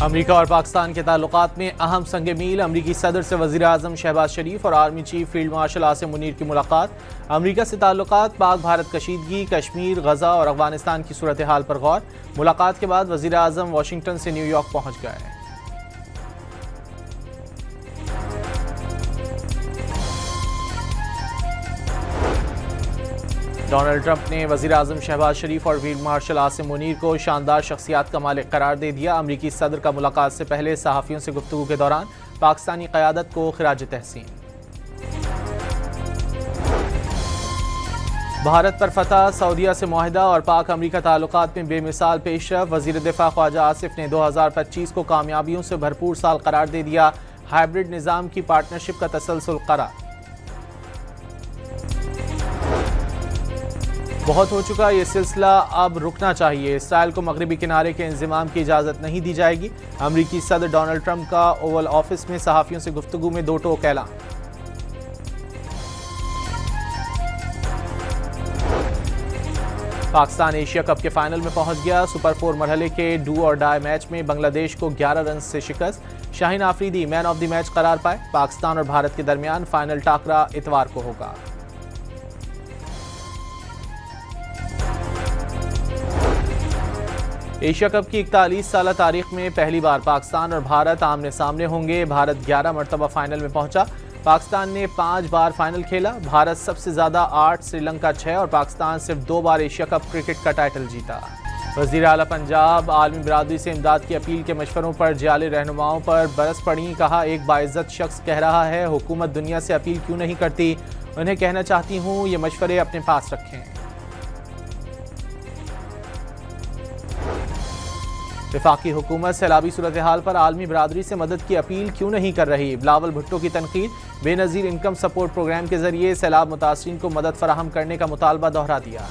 अमरीका और पाकिस्तान के ताल्लुकात में अहम संग मील। अमरीकी सदर से वज़ीर आज़म शहबाज शरीफ और army chief field marshal Asim Munir की मुलाकात। अमरीका से ताल्लुकात, पाक भारत कशीदगी, कश्मीर, गजा और अफगानिस्तान की सूरत हाल पर गौर। मुलाकात के बाद वज़ीर आज़म वाशिंगटन से न्यूयॉर्क पहुँच गए। डोनाल्ड ट्रंप ने वज़ीर आज़म शहबाज शरीफ और फील्ड मार्शल आसिम मुनीर को शानदार शख्सियात का मालिक करार दे दिया। अमरीकी सदर का मुलाकात से पहले सहाफ़ियों से गुफ्तगू के दौरान पाकिस्तानी क़यादत को खिराज तहसीन। भारत पर फतह, सऊदीया से मुआहिदा और पाक अमरीका ताल्लुकात में बेमिसाल पेशरफ। वज़ीर दिफा ख्वाजा आसिफ ने 2025 को कामयाबियों से भरपूर साल करार दे दिया। हाइब्रिड निज़ाम की पार्टनरशिप का तसलसल करार। बहुत हो चुका ये सिलसिला, अब रुकना चाहिए। इसराइल को मगरबी किनारे के इंज़माम की इजाज़त नहीं दी जाएगी। अमरीकी सदर डोनाल्ड ट्रंप का ओवल ऑफिस में सहाफ़ियों से गुफ्तगू में दो टोक ऐलान। पाकिस्तान एशिया कप के फाइनल में पहुंच गया। सुपर 4 मरहले के डू और डाई मैच में बांग्लादेश को 11 रन से शिकस्त। Shaheen Afridi man of the match करार पाए। पाकिस्तान और भारत के दरमियान फाइनल टाकरा इतवार को होगा। एशिया कप की 41 साल तारीख में पहली बार पाकिस्तान और भारत आमने सामने होंगे। भारत 11 मरतबा फाइनल में पहुंचा। पाकिस्तान ने 5 बार फाइनल खेला। भारत सबसे ज्यादा 8, श्रीलंका 6 और पाकिस्तान सिर्फ 2 बार एशिया कप क्रिकेट का टाइटल जीता। वज़ीर आला पंजाब आलमी बिरादरी से इमदाद की अपील के मशवरों पर जाली रहनुमाओं पर बरस पड़ी। कहा, एक बाइज्जत शख्स कह रहा है हुकूमत दुनिया से अपील क्यों नहीं करती। उन्हें कहना चाहती हूँ ये मशवरे अपने पास रखें। वफाकी हुकूमत सैलाबी सूरत हाल पर आलमी बिरादरी से मदद की अपील क्यों नहीं कर रही। बिलावल भुट्टो की तनकीद। बेनज़ीर इनकम सपोर्ट प्रोग्राम के जरिए सैलाब मुतासरीन को मदद फराहम करने का मुतालबा दोहरा दिया।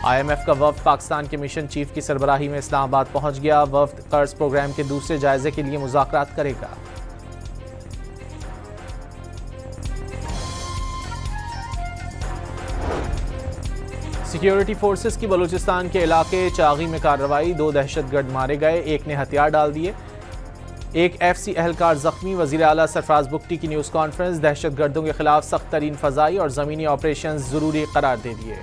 IMF का वफ्द पाकिस्तान के मिशन चीफ की सरबराही में इस्लामाबाद पहुंच गया। वफ्द कर्ज प्रोग्राम के दूसरे जायजे के लिए मुज़ाकरात करेगा। सिक्योरिटी फोर्सेस की बलूचिस्तान के इलाके चागी में कार्रवाई। 2 दहशतगर्द मारे गए, एक ने हथियार डाल दिए। एक FC एहलकार जख्मी। वज़ीर आला सरफराज बुगटी की न्यूज़ कॉन्फ्रेंस। दहशतगर्दों के खिलाफ सख्त तरीन फ़ज़ाई और ज़मीनी ऑपरेशन ज़रूरी करार दे दिए।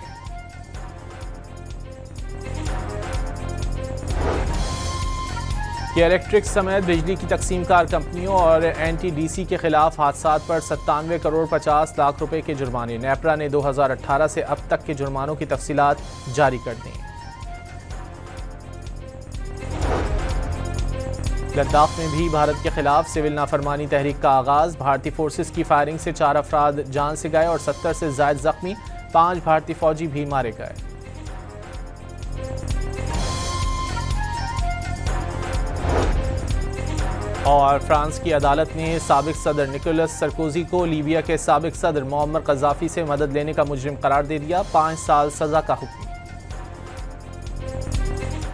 कि इलेक्ट्रिक समेत बिजली की तकसीमकार कंपनियों और NTDC के खिलाफ हादसात पर 97 करोड़ 50 लाख रुपए के जुर्माने। नेपरा ने 2018 से अब तक के जुर्मानों की तफसीलात जारी कर दी। लद्दाख में भी भारत के खिलाफ सिविल नाफरमानी तहरीक का आगाज। भारतीय फोर्सेस की फायरिंग से 4 अफराद जान से गए और 70 से जायद जख्मी। 5 भारतीय फौजी भी मारे गए। और फ्रांस की अदालत ने साबिक सदर निकोलस सरकोजी को लीबिया के साबिक सदर मुअम्मर कज़ाफ़ी से मदद लेने का मुजरिम करार दे दिया। 5 साल सज़ा का हुक्म।